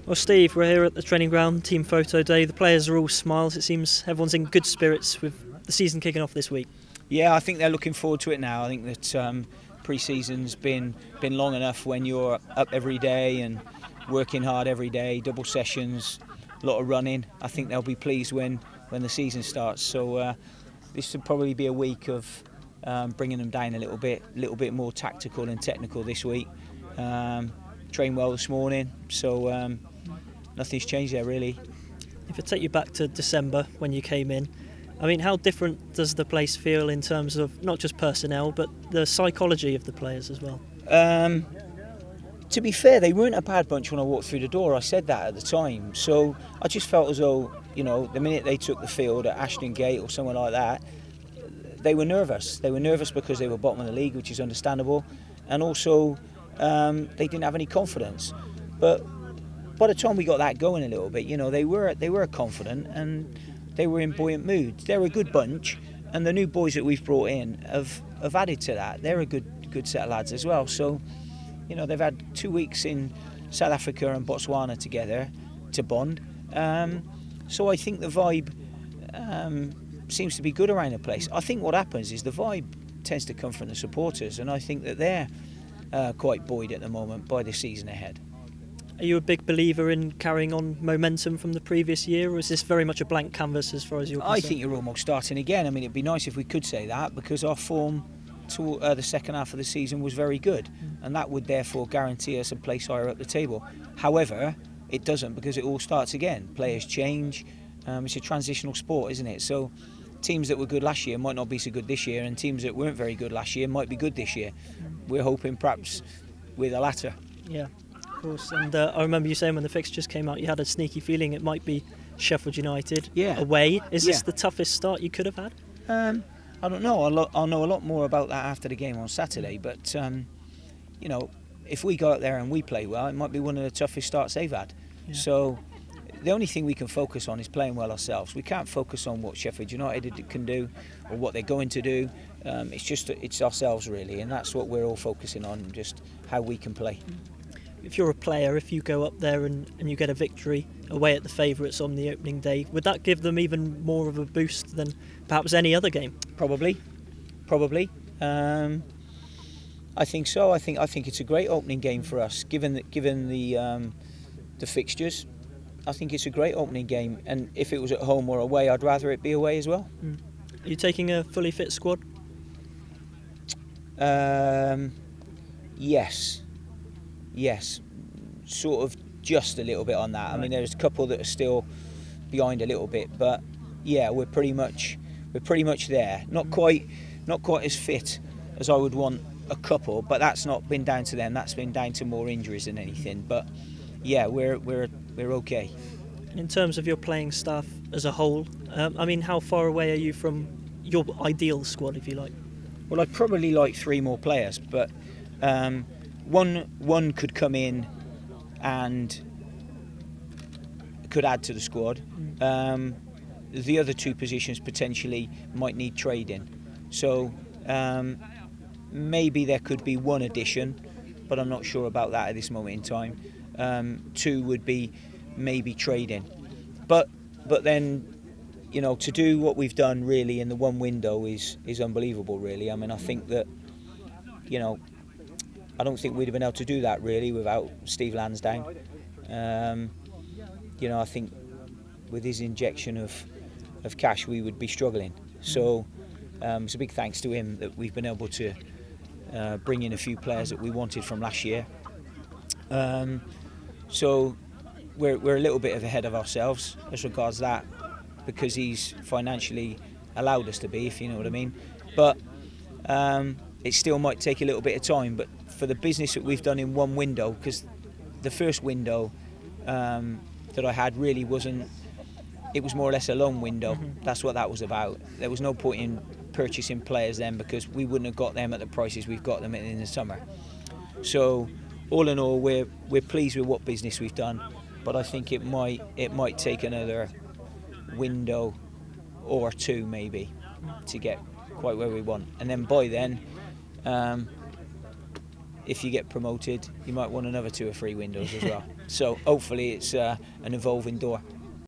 Well, Steve, we're here at the training ground, team photo day. The players are all smiles. It seems everyone's in good spirits with the season kicking off this week. Yeah, I think they're looking forward to it now. I think that pre-season's been long enough when you're up every day and working hard every day, double sessions, a lot of running. I think they'll be pleased when the season starts. So this will probably be a week of bringing them down a little bit more tactical and technical this week. Trained well this morning, so nothing's changed there really. If I take you back to December when you came in, I mean, how different does the place feel in terms of not just personnel but the psychology of the players as well? To be fair, they weren't a bad bunch when I walked through the door. I said that at the time, so I just felt as though, you know, the minute they took the field at Ashton Gate or somewhere like that, they were nervous. They were nervous because they were bottom of the league, which is understandable, and also they didn't have any confidence. But by the time we got that going a little bit, you know, they were confident and they were in buoyant mood. They're a good bunch, and the new boys that we've brought in have added to that. They're a good set of lads as well. So, you know, they've had 2 weeks in South Africa and Botswana together to bond. So I think the vibe seems to be good around the place. I think what happens is the vibe tends to come from the supporters, and I think that they're quite buoyed at the moment by the season ahead. Are you a big believer in carrying on momentum from the previous year, or is this very much a blank canvas as far as you're concerned? I think you're almost starting again. I mean, it'd be nice if we could say that, because our form to the second half of the season was very good, and that would therefore guarantee us a place higher up the table. However, it doesn't, because it all starts again. Players change. It's a transitional sport, isn't it? So teams that were good last year might not be so good this year, and teams that weren't very good last year might be good this year. We're hoping perhaps with the latter. Yeah, of course. And I remember you saying when the fixtures came out, you had a sneaky feeling it might be Sheffield United away. Is this the toughest start you could have had? I don't know. I'll know a lot more about that after the game on Saturday. But you know, if we go out there and we play well, it might be one of the toughest starts they've had. Yeah. So the only thing we can focus on is playing well ourselves. We can't focus on what Sheffield United can do or what they're going to do. It's ourselves really, and that's what we're all focusing on, just how we can play. If you're a player, if you go up there and you get a victory away at the favourites on the opening day, would that give them even more of a boost than perhaps any other game? Probably. I think so. I think it's a great opening game for us, given the fixtures. I think it's a great opening game, and if it was at home or away, I'd rather it be away as well. Are you taking a fully fit squad? Yes, sort of just a little bit on that. I mean, there's a couple that are still behind a little bit, but yeah, we're pretty much there. Not quite as fit as I would want a couple, but that's not been down to them. That's been down to more injuries than anything. But yeah, we're okay. In terms of your playing staff as a whole, I mean, how far away are you from your ideal squad, if you like? Well, I'd probably like 3 more players, but one could come in and could add to the squad. The other 2 positions potentially might need trading. So maybe there could be 1 addition, but I'm not sure about that at this moment in time. 2 would be maybe trading. But then, you know, to do what we've done really in the 1 window is unbelievable really. I mean, I think that, you know, I don't think we'd have been able to do that really without Steve Lansdown. You know, I think with his injection of cash we would be struggling. So it's a big thanks to him that we've been able to bring in a few players that we wanted from last year. So we're a little bit ahead of ourselves as regards that, because he's financially allowed us to be, if you know what I mean. But it still might take a little bit of time. But for the business that we've done in 1 window, because the first window that I had really wasn't, it was more or less a loan window. That's what that was about. There was no point in purchasing players then, because we wouldn't have got them at the prices we've got them in the summer. So all in all, we're pleased with what business we've done, but I think it might take another window or 2 maybe to get quite where we want. And then by then, if you get promoted, you might want another 2 or 3 windows as well. So hopefully it's an evolving door.